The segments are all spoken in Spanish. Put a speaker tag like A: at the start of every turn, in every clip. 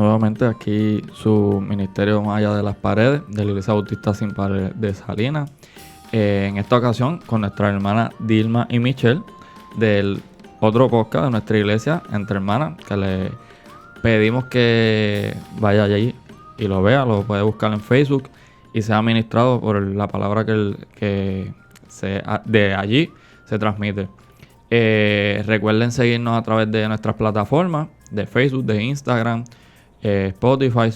A: nuevamente aquí su ministerio Más Allá de las Paredes de la Iglesia Bautista Sin Paredes de Salinas. En esta ocasión con nuestra hermana Dilma y Michelle del otro podcast de nuestra iglesia, Entre Hermanas, que le pedimos que vaya allí y lo vea, lo puede buscar en Facebook y sea ministrado por la palabra que de allí se transmite. Recuerden seguirnos a través de nuestras plataformas de Facebook, de Instagram, Spotify,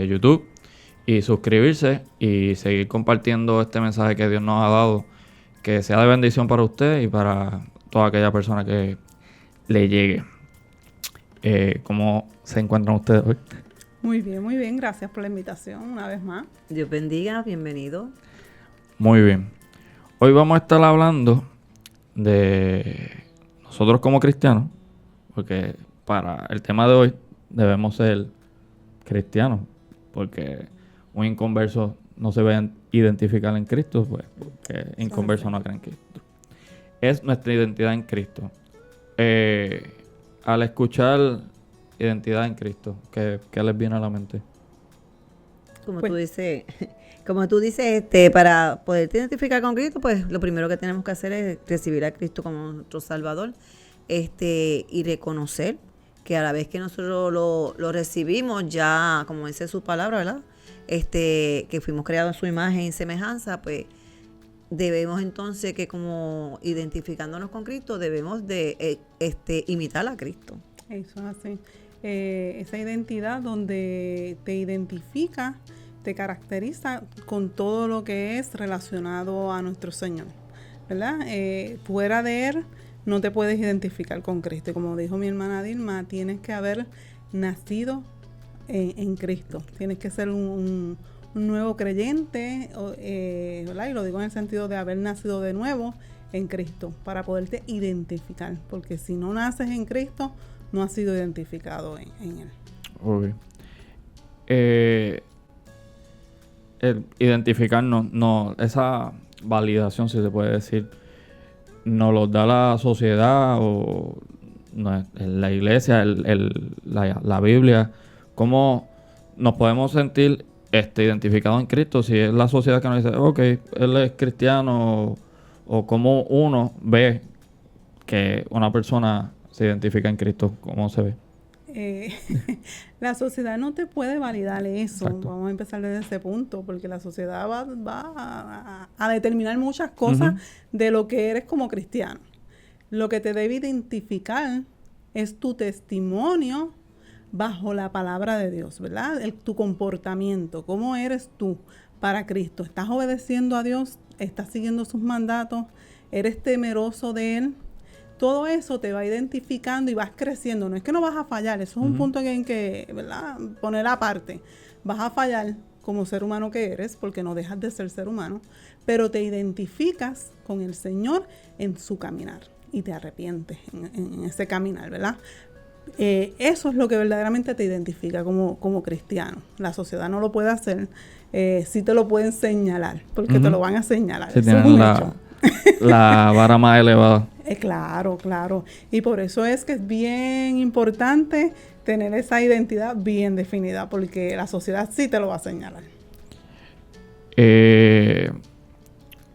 A: YouTube, y suscribirse y seguir compartiendo este mensaje que Dios nos ha dado, que sea de bendición para usted y para toda aquella persona que le llegue. ¿Cómo se encuentran ustedes hoy?
B: Muy bien, gracias por la invitación una vez más.
C: Dios bendiga, bienvenido.
A: Muy bien. Hoy vamos a estar hablando de nosotros como cristianos, porque para el tema de hoy debemos ser cristianos, porque un inconverso no se va a identificar en Cristo, pues, porque inconverso no cree en Cristo. Es nuestra identidad en Cristo. Al escuchar identidad en Cristo, ¿qué les viene a la mente?
C: Como tú dices, para poder identificar con Cristo, pues lo primero que tenemos que hacer es recibir a Cristo como nuestro Salvador, y reconocer que a la vez que nosotros lo recibimos, ya, como dice su palabra, ¿verdad? Que fuimos creados en su imagen y semejanza, pues debemos entonces que, como identificándonos con Cristo, debemos de imitar a Cristo.
B: Eso es así. Esa identidad donde te identifica, te caracteriza con todo lo que es relacionado a nuestro Señor, ¿verdad? Fuera de Él no te puedes identificar con Cristo. Como dijo mi hermana Dilma, tienes que haber nacido en Cristo. Tienes que ser un nuevo creyente, ¿verdad? Y lo digo en el sentido de haber nacido de nuevo en Cristo para poderte identificar. Porque si no naces en Cristo, no has sido identificado en Él.
A: Okay. El identificarnos, no, esa validación, si se puede decir, nos lo da la sociedad o no, la iglesia, la Biblia. ¿Cómo nos podemos sentir identificados en Cristo si es la sociedad que nos dice, ok, él es cristiano, o cómo uno ve que una persona se identifica en Cristo? ¿Cómo se ve?
B: La sociedad no te puede validar eso.
A: Exacto.
B: Vamos a empezar desde ese punto, porque la sociedad va a determinar muchas cosas de lo que eres como cristiano. Lo que te debe identificar es tu testimonio bajo la palabra de Dios, ¿verdad? Tu comportamiento, cómo eres tú para Cristo. ¿Estás obedeciendo a Dios? ¿Estás siguiendo sus mandatos? ¿Eres temeroso de Él? Todo eso te va identificando y vas creciendo. No es que no vas a fallar, eso es un punto que hay que, ¿verdad?, poner aparte. Vas a fallar como ser humano que eres, porque no dejas de ser ser humano, pero te identificas con el Señor en su caminar y te arrepientes en ese caminar, ¿verdad? Eso es lo que verdaderamente te identifica como cristiano. La sociedad no lo puede hacer, sí te lo pueden señalar, porque te lo van a señalar.
A: Sí,
B: eso
A: tienen
B: es un hecho.
A: la vara más elevada.
B: Claro. Y por eso es que es bien importante tener esa identidad bien definida, porque la sociedad sí te lo va a señalar.
A: ¿Qué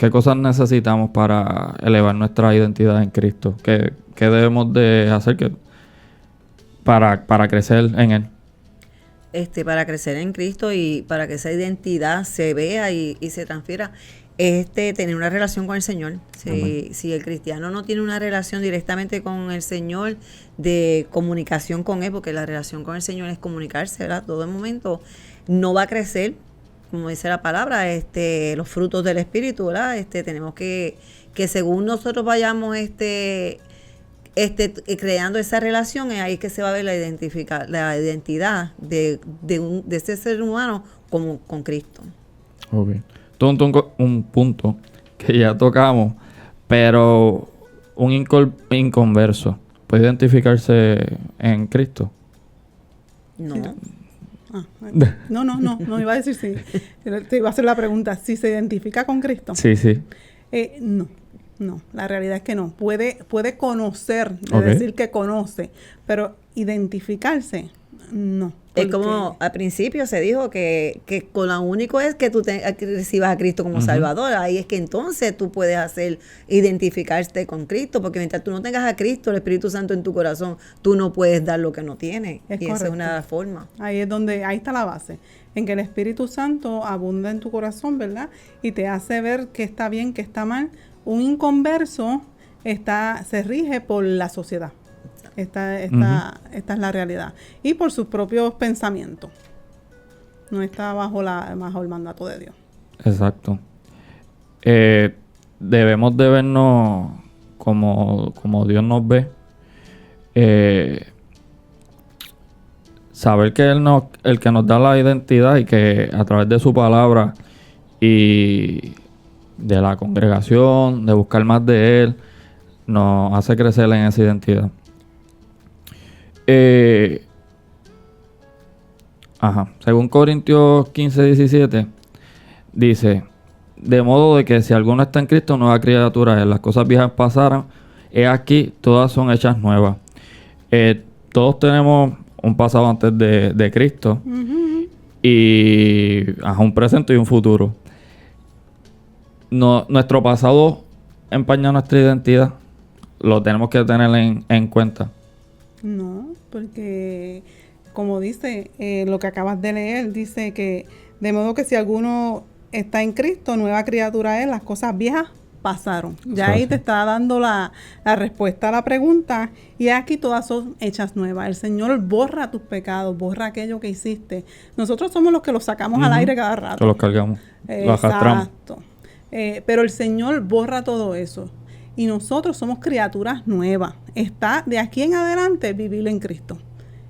A: cosas necesitamos para elevar nuestra identidad en Cristo? ¿Qué debemos de hacer para crecer en Él?
C: Para crecer en Cristo y para que esa identidad se vea y se transfiera, tener una relación con el Señor. Si el cristiano no tiene una relación directamente con el Señor, de comunicación con Él, porque la relación con el Señor es comunicarse, ¿verdad? Todo el momento, no va a crecer, como dice la palabra, los frutos del Espíritu, ¿verdad? Tenemos que según nosotros vayamos creando esa relación, es ahí que se va a ver la identidad de ese ser humano como con Cristo.
A: Okay. Un punto que ya tocamos, pero un inconverso ¿puede identificarse en Cristo?
C: No.
B: No, iba a decir sí. Te iba a hacer la pregunta, ¿si se identifica con Cristo?
A: Sí.
B: No, la realidad es que no. Puede conocer,
A: Okay.
B: decir que conoce, pero identificarse, No.
C: Es como al principio se dijo que con lo único es que tú que recibas a Cristo como Salvador. Ahí es que entonces tú puedes identificarte con Cristo, porque mientras tú no tengas a Cristo, el Espíritu Santo en tu corazón, tú no puedes dar lo que no tienes.
B: Es
C: y
B: correcto.
C: esa es una de las formas.
B: Ahí está la base, en que el Espíritu Santo abunda en tu corazón, ¿verdad? Y te hace ver qué está bien, qué está mal. Un inconverso se rige por la sociedad. Esta es la realidad. Y por sus propios pensamientos. No está bajo el mandato de Dios.
A: Exacto. Debemos de vernos como Dios nos ve. Saber que el que nos da la identidad y que a través de su palabra y de la congregación, de buscar más de Él, nos hace crecer en esa identidad. Según Corintios 15:17 dice: de modo de que si alguno está en Cristo, nueva criatura es. Las cosas viejas pasaron, he aquí, todas son hechas nuevas. Todos tenemos un pasado antes de Cristo, y un presente y un futuro. Nuestro pasado empaña nuestra identidad. Lo tenemos que tener en cuenta.
B: No, porque como dice lo que acabas de leer, dice que de modo que si alguno está en Cristo, nueva criatura es, las cosas viejas pasaron. Ya ahí te está dando la respuesta a la pregunta, y aquí todas son hechas nuevas. El Señor borra tus pecados, borra aquello que hiciste. Nosotros somos los que los sacamos al aire cada rato.
A: Que los cargamos, los arrastramos.
B: Exacto. Pero el Señor borra todo eso. Y nosotros somos criaturas nuevas. Está de aquí en adelante vivir en Cristo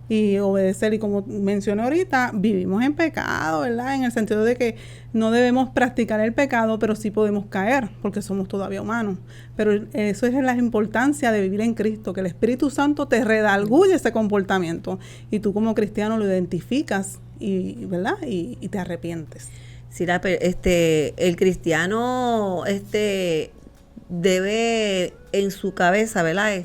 B: y obedecer. Y como mencioné ahorita, vivimos en pecado, ¿verdad? En el sentido de que no debemos practicar el pecado, pero sí podemos caer porque somos todavía humanos. Pero eso es la importancia de vivir en Cristo, que el Espíritu Santo te redarguye ese comportamiento y tú como cristiano lo identificas ¿verdad? Y te arrepientes.
C: Sí, el cristiano debe en su cabeza, ¿verdad?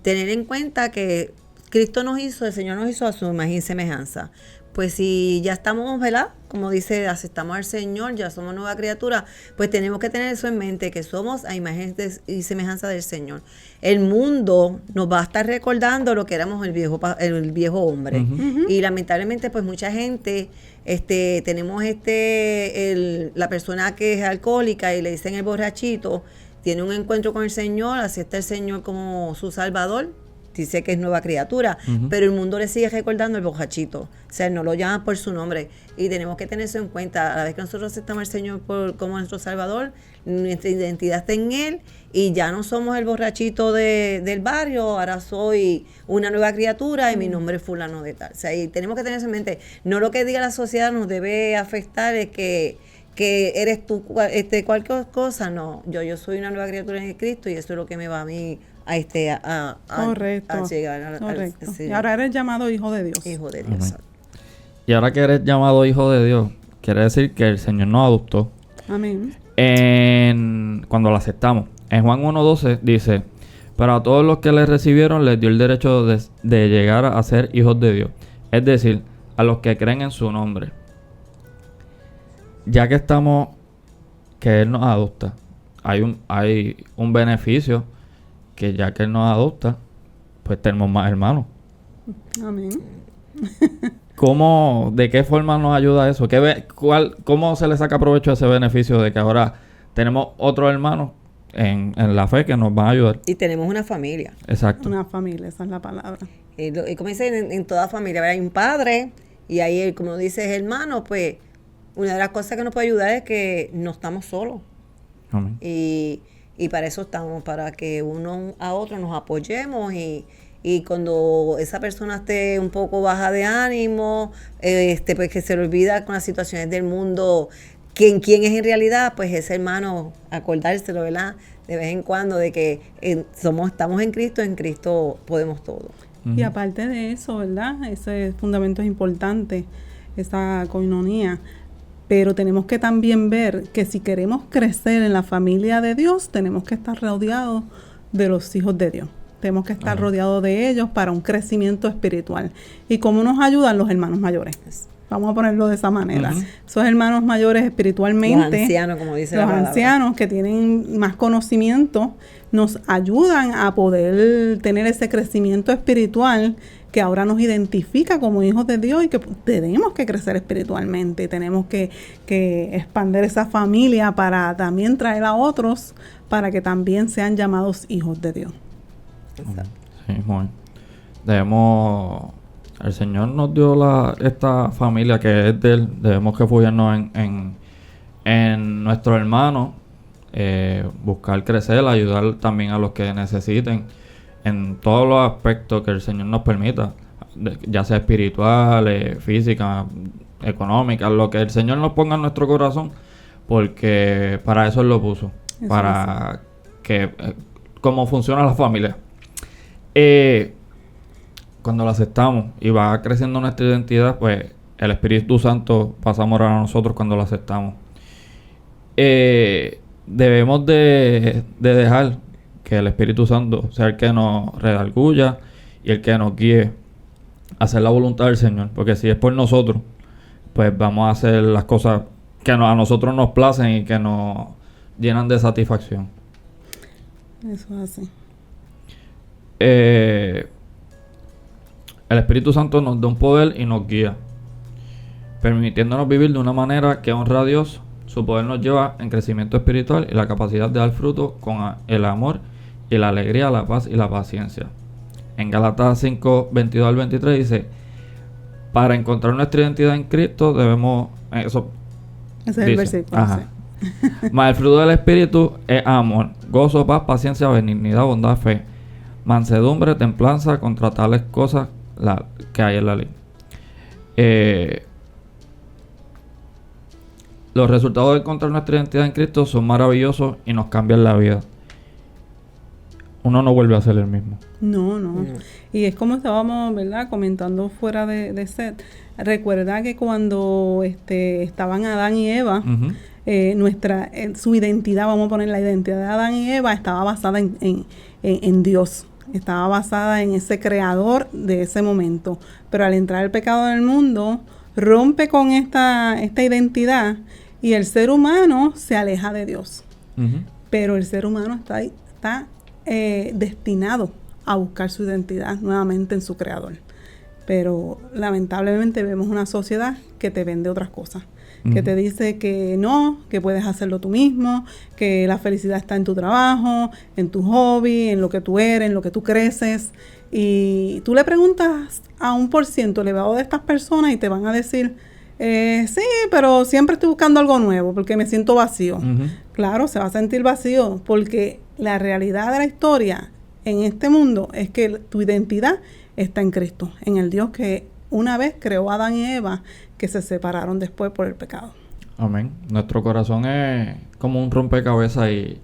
C: Tener en cuenta que Cristo el Señor nos hizo a su imagen y semejanza. Pues si ya estamos, ¿verdad? Como dice, aceptamos al Señor, ya somos nueva criatura, pues tenemos que tener eso en mente, que somos a imagen y semejanza del Señor. El mundo nos va a estar recordando lo que éramos el viejo hombre. Y lamentablemente, pues mucha gente, tenemos la persona que es alcohólica y le dicen el borrachito, tiene un encuentro con el Señor, acepta al Señor como su Salvador, dice que es nueva criatura, pero el mundo le sigue recordando el borrachito. O sea, no lo llaman por su nombre. Y tenemos que tener eso en cuenta. A la vez que nosotros aceptamos al Señor como nuestro Salvador, nuestra identidad está en Él, y ya no somos el borrachito del barrio, ahora soy una nueva criatura y mi nombre es fulano de tal. O sea, y tenemos que tener eso en mente. No lo que diga la sociedad nos debe afectar, es que eres tú cualquier cosa. No, yo soy una nueva criatura en Cristo, y eso es lo que me va a mí
B: correcto.
C: A llegar
B: correcto. Y ahora eres llamado hijo de Dios.
C: Hijo de Dios.
A: Y ahora que eres llamado hijo de Dios, quiere decir que el Señor nos adoptó.
B: Amén.
A: Cuando lo aceptamos. En Juan 1:12 dice: pero a todos los que le recibieron les dio el derecho de llegar a ser hijos de Dios. Es decir, a los que creen en su nombre. Ya que Él nos adopta, hay un beneficio, que ya que Él nos adopta, pues tenemos más hermanos.
B: Amén.
A: ¿De qué forma nos ayuda eso? ¿Cómo se le saca provecho a ese beneficio de que ahora tenemos otros hermanos en la fe que nos van a ayudar?
C: Y tenemos una familia.
A: Exacto.
B: Una familia, esa es la palabra.
C: Y como dicen, en toda familia, ¿verdad? Hay un padre, y ahí, como dices, hermano, pues una de las cosas que nos puede ayudar es que no estamos solos.
A: Amén.
C: Y para eso estamos, para que uno a otro nos apoyemos, y cuando esa persona esté un poco baja de ánimo, pues que se le olvida con las situaciones del mundo quién es en realidad, pues ese hermano acordárselo, ¿verdad? De vez en cuando, de que estamos en Cristo podemos todo.
B: Y aparte de eso, ¿verdad? Ese fundamento es importante, esa coinonía. Pero tenemos que también ver que si queremos crecer en la familia de Dios, tenemos que estar rodeados de los hijos de Dios. tenemos que estar rodeados de ellos para un crecimiento espiritual. ¿Y cómo nos ayudan los hermanos mayores? Vamos a ponerlo de esa manera. Esos hermanos mayores espiritualmente,
C: los ancianos, como dice
B: los
C: la palabra,
B: ancianos que tienen más conocimiento, nos ayudan a poder tener ese crecimiento espiritual que ahora nos identifica como hijos de Dios y que tenemos que crecer espiritualmente. Tenemos que expandir esa familia para también traer a otros para que también sean llamados hijos de Dios.
C: Exacto.
A: Sí, muy bien. El Señor nos dio esta familia que es de Él. Debemos refugiarnos en nuestros hermanos, buscar crecer, ayudar también a los que necesiten en todos los aspectos que el Señor nos permita, ya sea espiritual, física, económica, lo que el Señor nos ponga en nuestro corazón, porque para eso Él lo puso,
B: Eso
A: para que cómo funciona la familia. Cuando la aceptamos y va creciendo nuestra identidad, pues el Espíritu Santo pasa a morar a nosotros cuando la aceptamos. Debemos de dejar que el Espíritu Santo sea el que nos redarguya y el que nos guíe a hacer la voluntad del Señor, porque si es por nosotros, pues vamos a hacer las cosas que a nosotros nos placen y que nos llenan de satisfacción.
B: Eso es así.
A: El Espíritu Santo nos da un poder y nos guía, permitiéndonos vivir de una manera que honra a Dios. Su poder nos lleva en crecimiento espiritual y la capacidad de dar fruto con el amor y la alegría, la paz y la paciencia. En Gálatas 5, 22 al 23 dice: para encontrar nuestra identidad en Cristo debemos... Eso
B: Ese es el versículo.
A: Ajá. Mas el fruto del Espíritu es amor, gozo, paz, paciencia, benignidad, bondad, fe, mansedumbre, templanza. Contra tales cosas que hay en la ley. Los resultados de encontrar nuestra identidad en Cristo son maravillosos y nos cambian la vida. Uno no vuelve a ser el mismo.
B: No. Y es como estábamos, ¿verdad?, comentando fuera de set. Recuerda que cuando estaban Adán y Eva, su identidad, vamos a poner la identidad de Adán y Eva, estaba basada en Dios. Estaba basada en ese creador de ese momento. Pero al entrar el pecado en el mundo, rompe con esta identidad y el ser humano se aleja de Dios. Pero el ser humano está destinado a buscar su identidad nuevamente en su creador. Pero lamentablemente vemos una sociedad que te vende otras cosas. Que te dice que no, que puedes hacerlo tú mismo, que la felicidad está en tu trabajo, en tu hobby, en lo que tú eres, en lo que tú creces. Y tú le preguntas a 1% elevado de estas personas y te van a decir, sí, pero siempre estoy buscando algo nuevo porque me siento vacío. Claro, se va a sentir vacío porque la realidad de la historia en este mundo es que tu identidad está en Cristo, en el Dios que una vez creó a Adán y Eva, que se separaron después por el pecado.
A: Amén. Nuestro corazón es como un rompecabezas y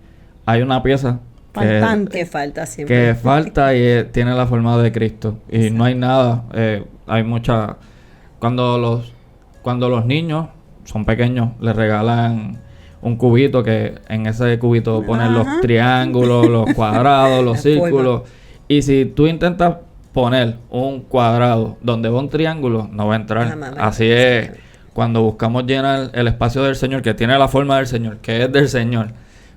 A: hay una pieza
C: que falta siempre.
A: Que falta y tiene la forma de Cristo. Y exacto, no hay nada. Hay mucha... Cuando los niños son pequeños, les regalan un cubito que en ese cubito ponen los triángulos, los cuadrados, los círculos. Y si tú intentas poner un cuadrado donde va un triángulo, no va a entrar. Así es, cuando buscamos llenar el espacio del Señor, que tiene la forma del Señor, que es del Señor,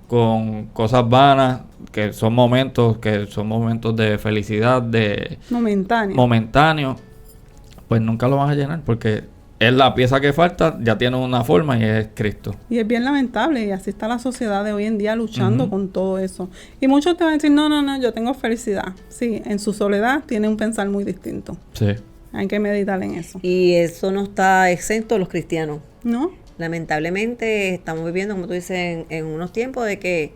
A: con cosas vanas, que son momentos de felicidad, de momentáneo, pues nunca lo vas a llenar, porque es la pieza que falta, ya tiene una forma y es Cristo.
B: Y es bien lamentable, y así está la sociedad de hoy en día luchando con todo eso. Y muchos te van a decir, no, yo tengo felicidad. Sí, en su soledad tiene un pensar muy distinto.
A: Sí.
B: Hay que meditar en eso.
C: Y eso no está exento de los cristianos.
B: ¿No?
C: Lamentablemente estamos viviendo, como tú dices, en unos tiempos de que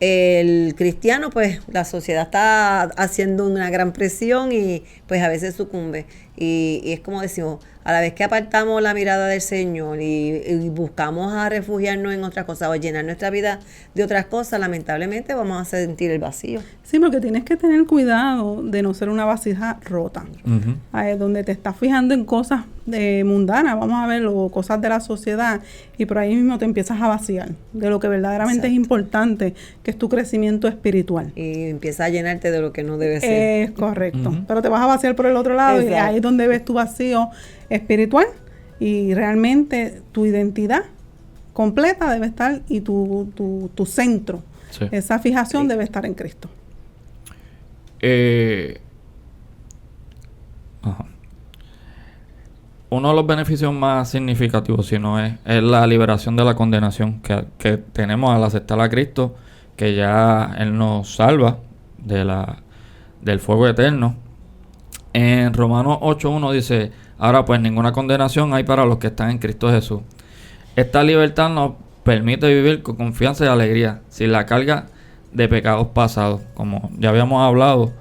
C: el cristiano, pues la sociedad está haciendo una gran presión y pues a veces sucumbe. Y es como decimos, a la vez que apartamos la mirada del Señor y buscamos a refugiarnos en otras cosas o llenar nuestra vida de otras cosas, lamentablemente vamos a sentir el vacío.
B: Sí, porque tienes que tener cuidado de no ser una vasija rota. Donde te estás fijando en cosas mundanas, vamos a ver, o cosas de la sociedad, y por ahí mismo te empiezas a vaciar de lo que verdaderamente es importante, que es tu crecimiento espiritual.
C: Y empieza a llenarte de lo que no debe ser.
B: Es correcto. Pero te vas a vaciar por el otro lado. Exacto. Y ahí es donde ves tu vacío espiritual, y realmente tu identidad completa debe estar, y tu centro, esa fijación debe estar en Cristo.
A: Uno de los beneficios más significativos, si no es la liberación de la condenación que tenemos al aceptar a Cristo, que ya Él nos salva del fuego eterno. En Romanos 8:1 dice: ahora pues ninguna condenación hay para los que están en Cristo Jesús. Esta libertad nos permite vivir con confianza y alegría, sin la carga de pecados pasados. Como ya habíamos hablado,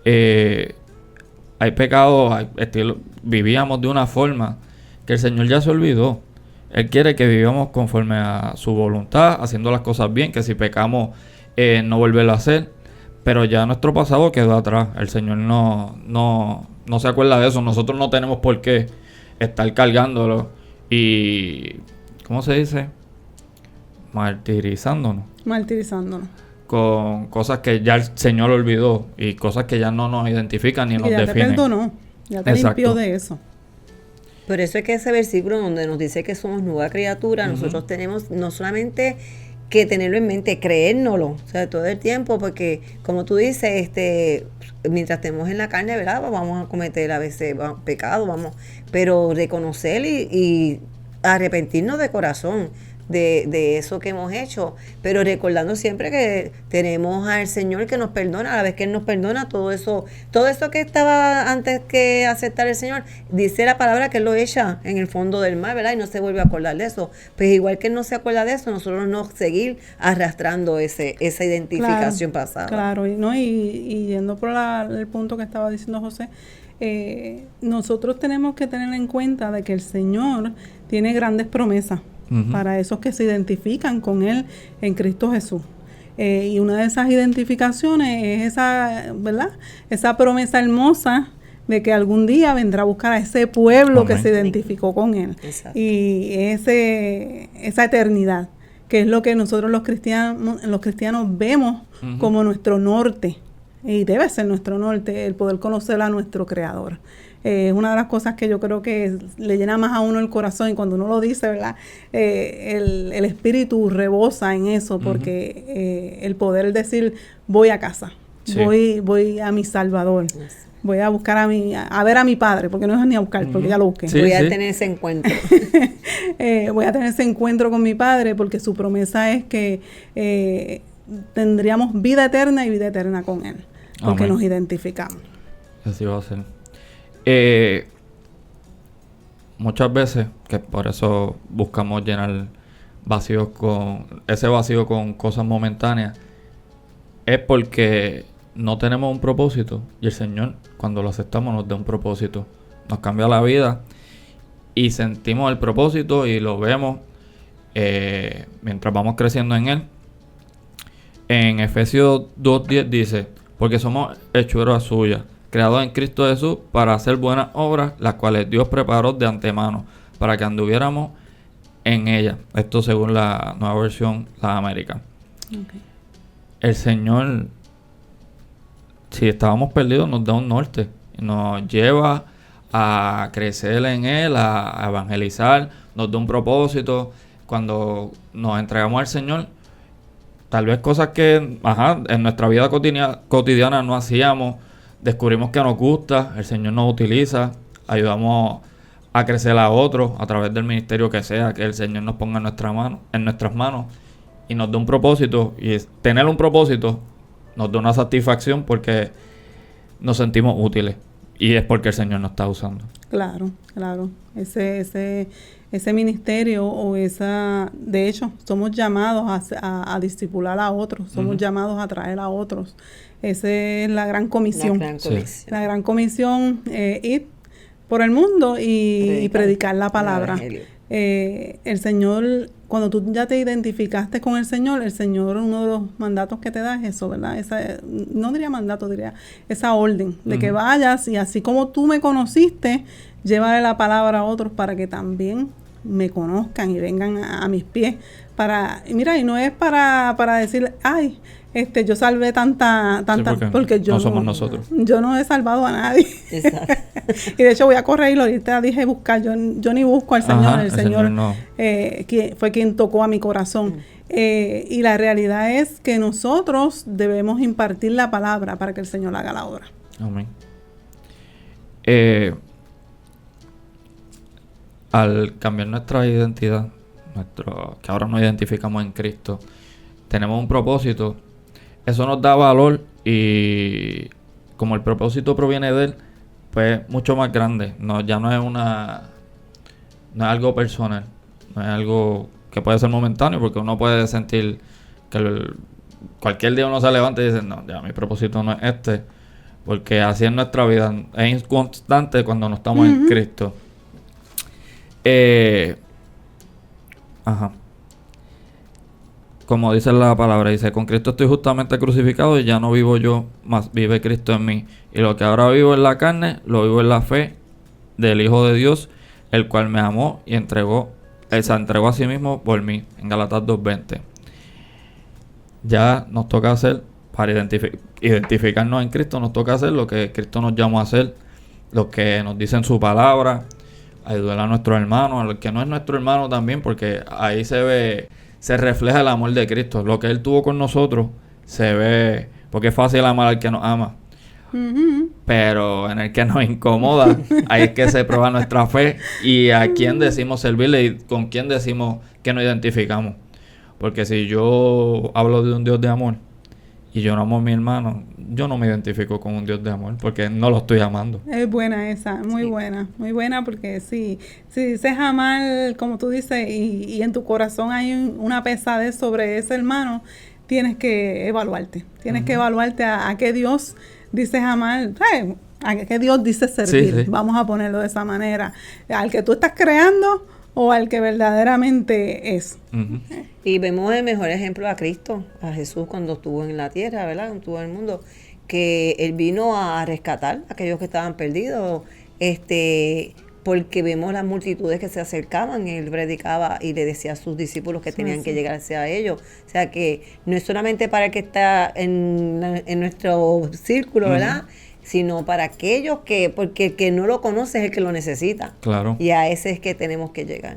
A: hay pecados, vivíamos de una forma que el Señor ya se olvidó. Él quiere que vivamos conforme a su voluntad, haciendo las cosas bien, que si pecamos no volverlo a hacer. Pero ya nuestro pasado quedó atrás. El Señor no se acuerda de eso. Nosotros no tenemos por qué estar cargándolo y, ¿cómo se dice? Martirizándonos. Con cosas que ya el Señor olvidó y cosas que ya no nos identifican ni nos definen.
B: Ya te perdonó, ya te limpió de eso.
C: Por eso es que ese versículo donde nos dice que somos nueva criatura, nosotros tenemos no solamente que tenerlo en mente, creérnoslo, o sea, todo el tiempo, porque como tú dices, mientras estemos en la carne, ¿verdad? Vamos a cometer a veces pecados, pero reconocer y arrepentirnos de corazón de eso que hemos hecho, pero recordando siempre que tenemos al Señor que nos perdona. A la vez que Él nos perdona, todo eso que estaba antes que aceptar el Señor, dice la palabra que Él lo echa en el fondo del mar, ¿verdad? Y no se vuelve a acordar de eso. Pues igual que Él no se acuerda de eso, nosotros no seguir arrastrando esa identificación pasada.
B: Claro, y yendo por el punto que estaba diciendo José, nosotros tenemos que tener en cuenta de que el Señor tiene grandes promesas para esos que se identifican con Él en Cristo Jesús. Y una de esas identificaciones es esa, ¿verdad? Esa promesa hermosa de que algún día vendrá a buscar a ese pueblo que se identificó con Él. Exacto. Y esa eternidad, que es lo que nosotros los cristianos vemos como nuestro norte. Y debe ser nuestro norte, el poder conocer a nuestro Creador. Es una de las cosas que yo creo que le llena más a uno el corazón, y cuando uno lo dice, ¿verdad? El espíritu rebosa en eso, porque el poder decir, voy a casa, voy a mi Salvador, voy a buscar a ver a mi Padre, porque no es ni a buscar, porque ya lo busqué.
C: Voy a tener ese encuentro.
B: Voy a tener ese encuentro con mi Padre, porque su promesa es que tendríamos vida eterna y vida eterna con Él, porque nos identificamos.
A: Así va a ser. Muchas veces, que por eso buscamos llenar ese vacío con cosas momentáneas, es porque no tenemos un propósito, y el Señor, cuando lo aceptamos, nos da un propósito, nos cambia la vida y sentimos el propósito y lo vemos mientras vamos creciendo en Él. En Efesios 2:10 dice: porque somos hechura suya, creados en Cristo Jesús para hacer buenas obras, las cuales Dios preparó de antemano para que anduviéramos en ellas. Esto según la Nueva Versión, la América. Okay. El Señor, si estábamos perdidos, nos da un norte, nos lleva a crecer en Él, a evangelizar, nos da un propósito. Cuando nos entregamos al Señor, tal vez cosas que en nuestra vida cotidiana no hacíamos, descubrimos que nos gusta, el Señor nos utiliza, ayudamos a crecer a otros a través del ministerio que sea, que el Señor nos ponga en nuestras manos y nos dé un propósito. Y tener un propósito nos da una satisfacción porque nos sentimos útiles, y es porque el Señor nos está usando.
B: Claro. Ese ministerio de hecho, somos llamados a discipular a otros, somos llamados a traer a otros. Esa es la gran comisión. La gran comisión, ir por el mundo y predicar la palabra.
C: El
B: El Señor, cuando tú ya te identificaste con el Señor, uno de los mandatos que te da es eso, ¿verdad? No diría mandato, diría esa orden de que vayas y así como tú me conociste, llévale la palabra a otros para que también me conozcan y vengan a mis pies. Y mira, y no es para decir, ay, yo salvé tanta, porque yo
A: no somos nosotros.
B: Yo no he salvado a nadie.
C: Exacto.
B: Y de hecho voy a corregirlo, ahorita dije buscar, yo ni busco al Señor, el Señor
A: no.
B: Fue quien tocó a mi corazón. Y la realidad es que nosotros debemos impartir la palabra para que el Señor haga la obra.
A: Amén. Al cambiar nuestra identidad, que ahora nos identificamos en Cristo, tenemos un propósito. Eso nos da valor y como el propósito proviene de Él, pues mucho más grande. Ya no es algo personal, no es algo que puede ser momentáneo, porque uno puede sentir que cualquier día uno se levanta y dice, no, ya mi propósito no es este, porque así es nuestra vida, es inconstante cuando no estamos en Cristo. Como dice la palabra, dice, con Cristo estoy justamente crucificado y ya no vivo yo, mas vive Cristo en mí. Y lo que ahora vivo en la carne, lo vivo en la fe del Hijo de Dios, el cual me amó y se entregó a sí mismo por mí. En Gálatas 2:20. Ya nos toca hacer, para identificarnos en Cristo, nos toca hacer lo que Cristo nos llamó a hacer, lo que nos dice en su palabra, ayudar a nuestros hermanos, al que no es nuestro hermano también, porque ahí se refleja el amor de Cristo. Lo que Él tuvo con nosotros se ve, porque es fácil amar al que nos ama. Pero en el que nos incomoda, ahí es que se prueba nuestra fe y a quién decimos servirle y con quién decimos que nos identificamos. Porque si yo hablo de un Dios de amor y yo no amo a mi hermano, yo no me identifico con un Dios de amor porque no lo estoy amando.
B: Es buena esa, muy buena porque si dices amar, como tú dices, y en tu corazón hay una pesadez sobre ese hermano, tienes que evaluarte. Tienes que evaluarte a qué Dios dices amar, a qué Dios dices servir. Sí. Vamos a ponerlo de esa manera. Al que tú estás creando o al que verdaderamente es.
C: Y vemos el mejor ejemplo a Cristo, a Jesús cuando estuvo en la tierra, ¿verdad? Cuando estuvo en el mundo, que Él vino a rescatar a aquellos que estaban perdidos, porque vemos las multitudes que se acercaban, Él predicaba y le decía a sus discípulos que tenían que llegar hacia ellos. O sea que no es solamente para el que está en nuestro círculo, ¿verdad? Sino para aquellos porque el que no lo conoce es el que lo necesita.
A: Claro.
C: Y a ese es que tenemos que llegar.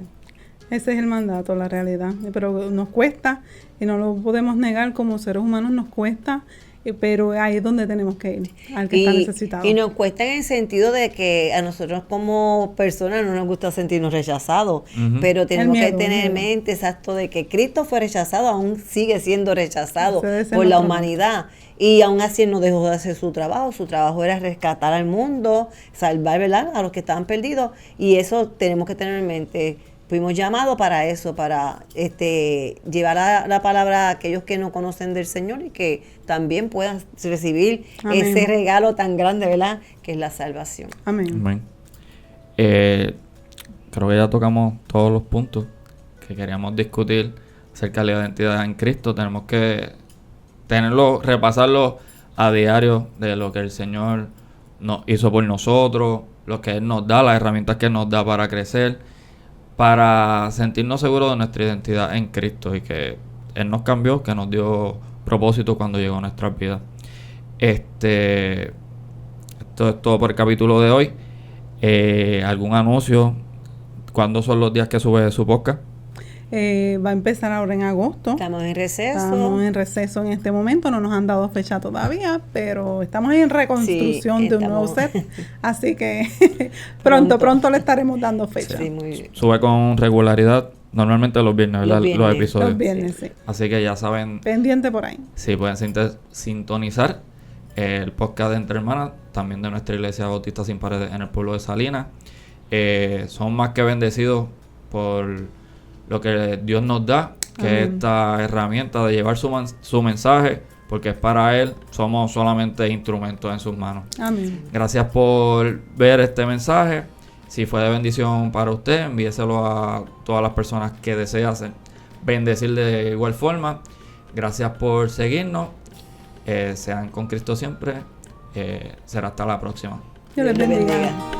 B: Ese es el mandato, la realidad. Pero nos cuesta, y no lo podemos negar, como seres humanos nos cuesta, pero ahí es donde tenemos que ir, al que está necesitado.
C: Y nos cuesta en el sentido de que a nosotros como personas no nos gusta sentirnos rechazados, pero tenemos que tener en mente exacto de que Cristo fue rechazado, aún sigue siendo rechazado por la humanidad. Y aún así no dejó de hacer su trabajo era rescatar al mundo, salvar, ¿verdad?, a los que estaban perdidos, y eso tenemos que tener en mente. Fuimos llamados para eso, para llevar la palabra a aquellos que no conocen del Señor y que también puedan recibir ese regalo tan grande, ¿verdad?, que es la salvación.
B: Amén.
A: Creo que ya tocamos todos los puntos que queríamos discutir acerca de la identidad en Cristo. Tenemos que repasarlo a diario de lo que el Señor nos hizo por nosotros, lo que Él nos da, las herramientas que nos da para crecer, para sentirnos seguros de nuestra identidad en Cristo y que Él nos cambió, que nos dio propósito cuando llegó a nuestras vidas. Esto es todo por el capítulo de hoy. ¿Algún anuncio? ¿Cuándo son los días que sube su podcast?
B: Va a empezar ahora en agosto.
C: Estamos en receso.
B: Estamos en receso en este momento. No nos han dado fecha todavía, pero estamos en reconstrucción de un nuevo set. Así que pronto le estaremos dando fecha.
C: Sí, muy bien.
A: Sube con regularidad. Normalmente los viernes, ¿verdad? Los episodios.
B: Los viernes, sí.
A: Así que ya saben.
B: Pendiente por ahí.
A: Sí, pueden sintonizar el podcast de Entre Hermanas, también de nuestra iglesia Bautista Sin Paredes en el pueblo de Salinas. Son más que bendecidos por lo que Dios nos da, que es esta herramienta de llevar su mensaje, porque es para Él, somos solamente instrumentos en sus manos.
B: Amén.
A: Gracias por ver este mensaje. Si fue de bendición para usted, envíeselo a todas las personas que desea bendecir de igual forma. Gracias por seguirnos. Sean con Cristo siempre. Será hasta la próxima.
B: Dios les bendiga.